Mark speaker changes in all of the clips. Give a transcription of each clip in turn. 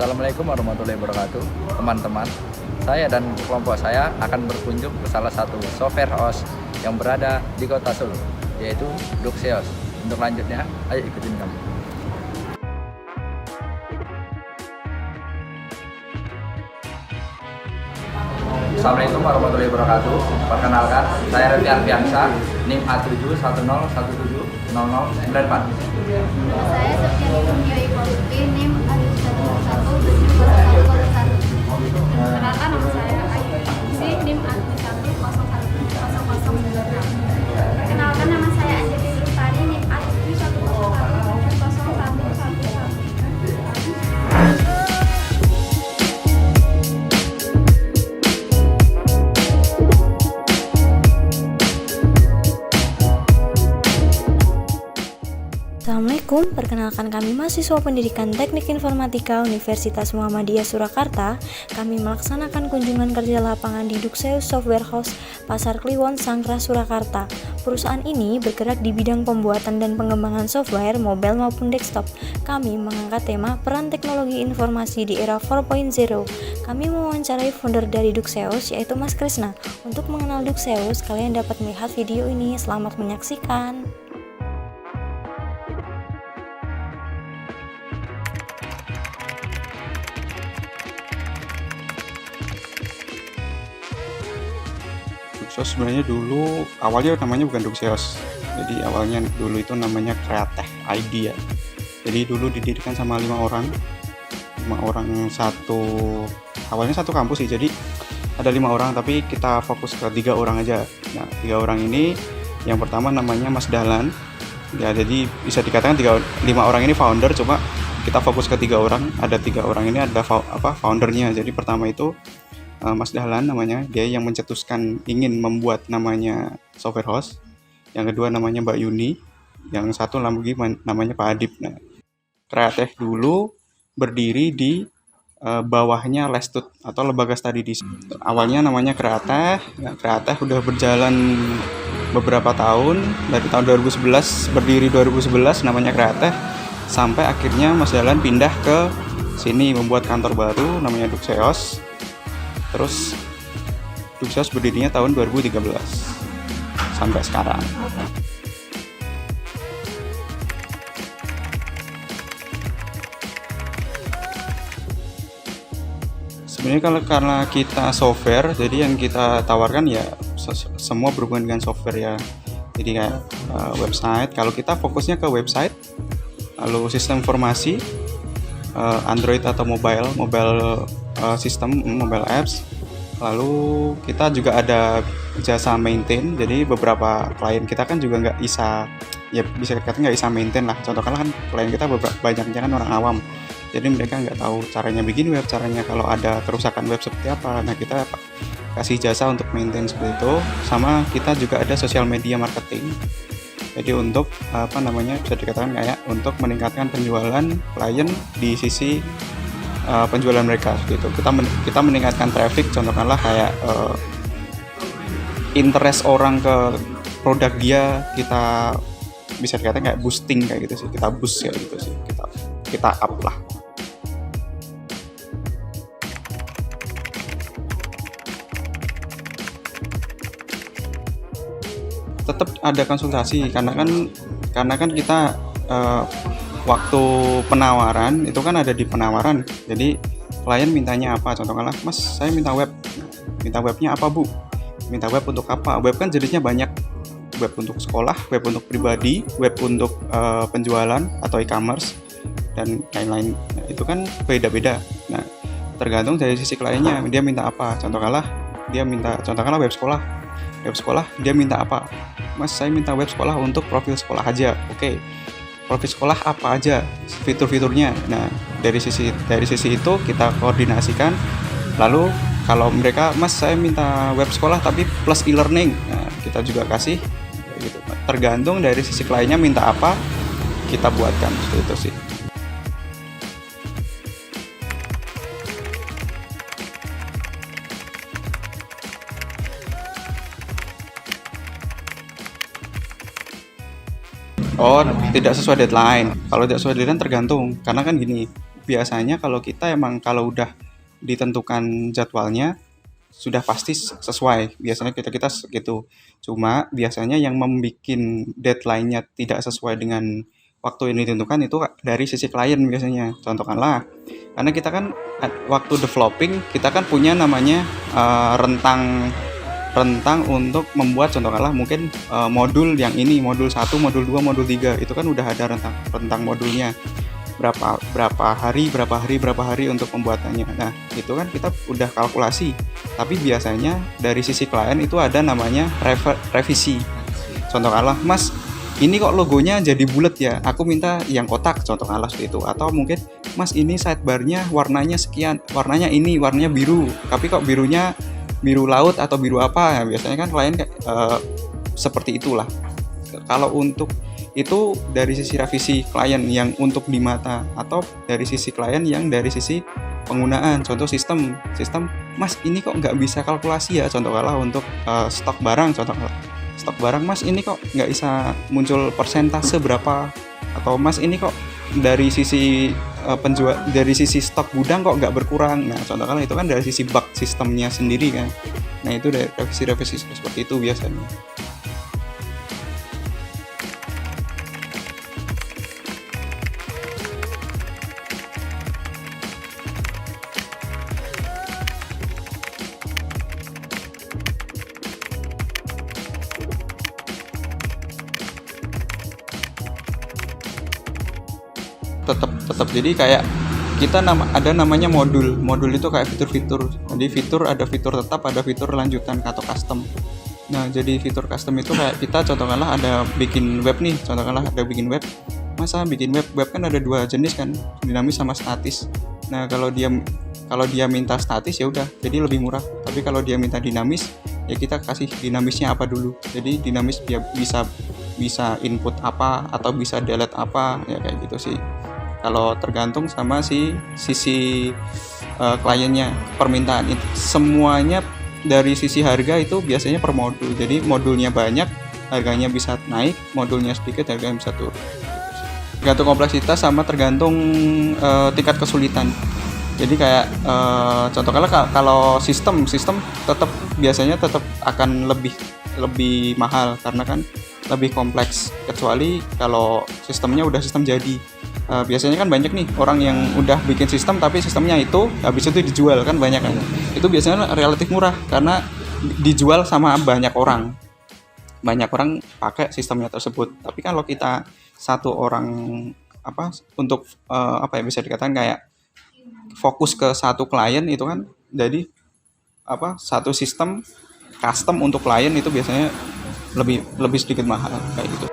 Speaker 1: Assalamualaikum warahmatullahi wabarakatuh, teman-teman. Saya dan kelompok saya akan berkunjung ke salah satu software house yang berada di Kota Solo, yaitu Duxeos. Untuk lanjutnya, ayo ikutin kami. Assalamualaikum warahmatullahi wabarakatuh. Perkenalkan, saya Revi Arfiansa, NIM A71700170094.
Speaker 2: Saya Septiani Yoi Putri, NIM A711700101. Perkenalkan, nama saya Ayu Isi, NIM A710100026. Perkenalkan, nama saya Anjali Lestari, NIM A710100111.
Speaker 3: Assalamualaikum, perkenalkan kami mahasiswa pendidikan Teknik Informatika Universitas Muhammadiyah Surakarta. Kami melaksanakan kunjungan kerja lapangan di Duxeos Software House, Pasar Kliwon, Sangkrah, Surakarta. Perusahaan ini bergerak di bidang pembuatan dan pengembangan software mobile maupun desktop. Kami mengangkat tema peran teknologi informasi di era 4.0. Kami mewawancarai founder dari Duxeos, yaitu Mas Krisna. Untuk mengenal Duxeos, kalian dapat melihat video ini. Selamat menyaksikan.
Speaker 4: Duxeos sebenarnya dulu awalnya namanya bukan Duxeos, jadi awalnya dulu itu namanya Createch ID ya. Jadi dulu didirikan sama 5 orang awalnya satu kampus sih, jadi ada 5 orang tapi kita fokus ke 3 orang aja. Nah, 3 orang ini yang pertama namanya Mas Dahlan ya, jadi bisa dikatakan 5 orang ini founder, coba kita fokus ke 3 orang. Ada 3 orang ini ada foundernya. Jadi pertama itu Mas Dahlan namanya, dia yang mencetuskan ingin membuat namanya software house. Yang kedua namanya Mbak Yuni, yang satu lagi namanya Pak Adib. Nah, Createch dulu berdiri di bawahnya Lestut atau lembaga studi di awalnya namanya Createch. Nah, Createch udah berjalan beberapa tahun, dari tahun 2011, berdiri 2011 namanya Createch, sampai akhirnya Mas Dahlan pindah ke sini membuat kantor baru namanya Duxeos. Terus Duxeos berdirinya tahun 2013 sampai sekarang. Sebenarnya karena kita software, jadi yang kita tawarkan ya semua berhubungan dengan software ya. Jadi kayak website, kalau kita fokusnya ke website, lalu sistem informasi, Android atau mobile sistem, mobile apps. Lalu kita juga ada jasa maintain, jadi beberapa klien kita kan juga nggak bisa, ya bisa dikatakan nggak bisa maintain lah. Contohnya kan klien kita banyaknya kan orang awam, jadi mereka nggak tahu caranya bikin web, caranya kalau ada kerusakan web seperti apa. Nah, kita kasih jasa untuk maintain seperti itu. Sama kita juga ada social media marketing, jadi untuk bisa dikatakan kayak untuk meningkatkan penjualan klien di sisi penjualan mereka gitu. Kita meningkatkan traffic, contohnya kayak interest orang ke produk dia, kita bisa dikatakan kayak boosting kayak gitu sih, kita boost kayak gitu sih, kita up lah. Tetap ada konsultasi karena kan kita waktu penawaran itu kan ada di penawaran. Jadi klien mintanya apa, contohnya Mas saya minta webnya apa Bu, minta web untuk apa. Web kan jenisnya banyak, web untuk sekolah, web untuk pribadi, web untuk penjualan atau e-commerce dan lain-lain. Nah, itu kan beda-beda. Nah, tergantung dari sisi kliennya, dia minta apa. Contohnya web sekolah dia minta apa. Mas saya minta web sekolah untuk profil sekolah aja. Oke. Profil sekolah apa aja fitur-fiturnya. Nah, dari sisi itu kita koordinasikan. Lalu kalau mereka, Mas saya minta web sekolah tapi plus e-learning, nah kita juga kasih gitu. Tergantung dari sisi kliennya minta apa, kita buatkan seperti itu sih. Oh, tidak sesuai deadline. Kalau tidak sesuai deadline tergantung, karena kan gini, biasanya kalau kita emang kalau udah ditentukan jadwalnya sudah pasti sesuai. Biasanya kita segitu. Cuma biasanya yang membuat deadline-nya tidak sesuai dengan waktu yang ditentukan itu dari sisi klien biasanya. Contohkanlah, karena kita kan waktu developing kita kan punya namanya rentang untuk membuat, contohkanlah mungkin modul yang ini, modul 1, modul 2, modul 3 itu kan udah ada rentang modulnya. Berapa hari untuk pembuatannya. Nah, itu kan kita udah kalkulasi. Tapi biasanya dari sisi klien itu ada namanya revisi. Contohkanlah, Mas, ini kok logonya jadi bulat ya, aku minta yang kotak, contohkanlah seperti itu. Atau mungkin, Mas, ini sidebarnya warnanya sekian, warnanya ini, warnanya biru, tapi kok birunya biru laut atau biru apa ya, biasanya kan klien seperti itulah. Kalau untuk itu dari sisi revisi klien yang untuk di mata, atau dari sisi klien yang dari sisi penggunaan. Contoh sistem, Mas, ini kok nggak bisa kalkulasi ya, contohnya untuk stok barang, Mas, ini kok nggak bisa muncul persentase berapa, atau Mas, ini kok dari sisi dari sisi stok gudang kok nggak berkurang. Nah, contohnya itu kan dari sisi bug sistemnya sendiri kan. Nah, itu dari revisi seperti itu biasanya. tetap jadi kayak kita ada namanya modul itu kayak fitur-fitur. Jadi ada fitur tetap, ada fitur lanjutan atau custom. Nah, jadi fitur custom itu kayak kita contohkanlah ada bikin web nih, masa bikin web kan ada dua jenis kan, dinamis sama statis. Nah, kalau dia minta statis ya udah jadi lebih murah, tapi kalau dia minta dinamis ya kita kasih dinamisnya apa dulu. Jadi dinamis dia bisa input apa atau bisa delete apa ya, kayak gitu sih. Kalau tergantung sama sisi kliennya, permintaan itu semuanya. Dari sisi harga itu biasanya per modul. Jadi modulnya banyak, harganya bisa naik, modulnya sedikit, harganya bisa turun. Tergantung kompleksitas sama tergantung tingkat kesulitan. Jadi kayak contohnya kalau sistem biasanya tetap akan lebih mahal karena kan lebih kompleks, kecuali kalau sistemnya udah sistem jadi. Biasanya kan banyak nih orang yang udah bikin sistem tapi sistemnya itu habis itu dijual kan, banyak kan. Itu biasanya relatif murah karena dijual sama banyak orang pakai sistemnya tersebut. Tapi kalau kita satu orang untuk bisa dikatakan kayak fokus ke satu klien itu kan, jadi satu sistem custom untuk klien itu biasanya lebih sedikit mahal kayak gitu.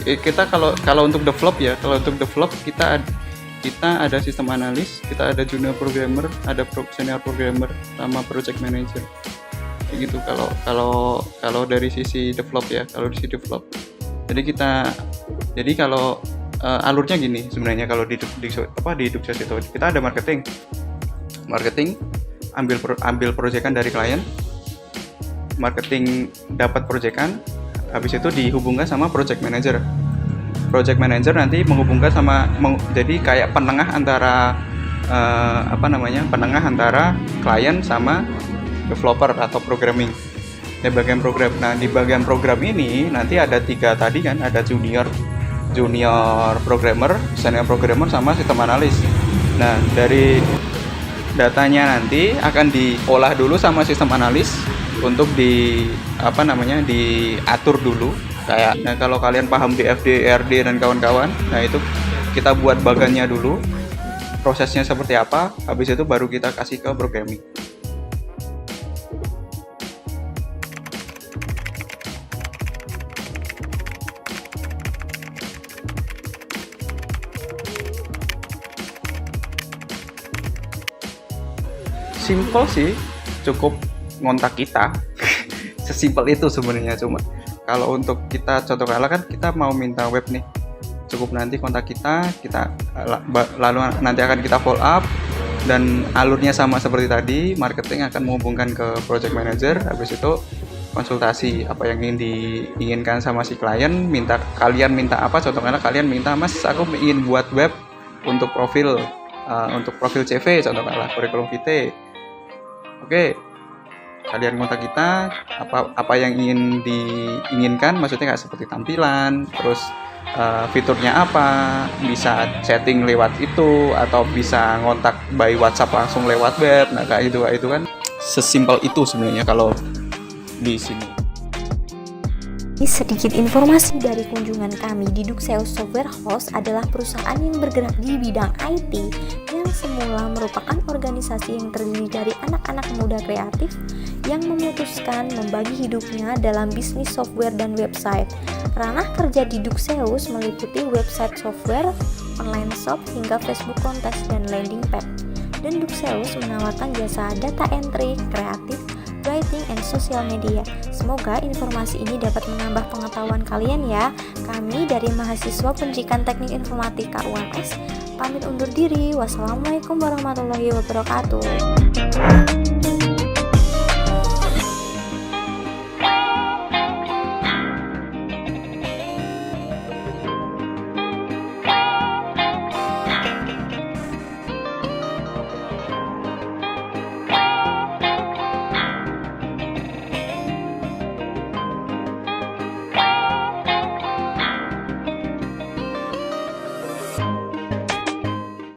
Speaker 4: Kita kalau untuk develop kita ada sistem analis, kita ada junior programmer, ada senior programmer, sama project manager kayak gitu. Kalau dari sisi develop ya, jadi kalau alurnya gini sebenarnya. Kalau di Dukses itu kita ada marketing ambil proyekan dari klien, marketing dapat proyekan, habis itu dihubungkan sama project manager nanti menghubungkan jadi kayak penengah antara penengah klien sama developer atau programming di bagian program. Nah, di bagian program ini nanti ada 3 tadi kan, ada junior programmer, senior programmer, sama sistem analis. Nah, dari datanya nanti akan diolah dulu sama sistem analis untuk diatur dulu. Nah, kalau kalian paham DFD, ERD dan kawan-kawan, nah itu kita buat bagannya dulu, prosesnya seperti apa, habis itu baru kita kasih ke programming. Simple sih, cukup ngontak kita. Sesimpel itu sebenarnya. Cuma kalau untuk kita contohnya kan kita mau minta web nih, cukup nanti kontak kita lalu nanti akan kita follow up, dan alurnya sama seperti tadi. Marketing akan menghubungkan ke project manager, habis itu konsultasi apa yang diinginkan sama si klien, kalian minta apa, contohnya kalian minta, Mas aku ingin buat web untuk profil CV, contohnya kurikulum vitae. Oke, kalian kontak kita, apa yang diinginkan, maksudnya kayak seperti tampilan, terus fiturnya apa, bisa chatting lewat itu atau bisa ngontak by WhatsApp langsung lewat web. Nah kayak itu kan sesimpel itu sebenarnya kalau di sini.
Speaker 3: Sedikit informasi dari kunjungan kami di Duxeus Software House adalah perusahaan yang bergerak di bidang IT yang semula merupakan organisasi yang terdiri dari anak-anak muda kreatif yang memutuskan membagi hidupnya dalam bisnis software dan website. Ranah kerja di Duxeus meliputi website software, online shop, hingga Facebook kontes dan landing page. Dan Duxeus menawarkan jasa data entry, kreatif, writing, and social media. Semoga informasi ini dapat menambah pengetahuan kalian ya. Kami dari mahasiswa Pendidikan Teknik Informatika UMS pamit undur diri. Wassalamualaikum warahmatullahi wabarakatuh.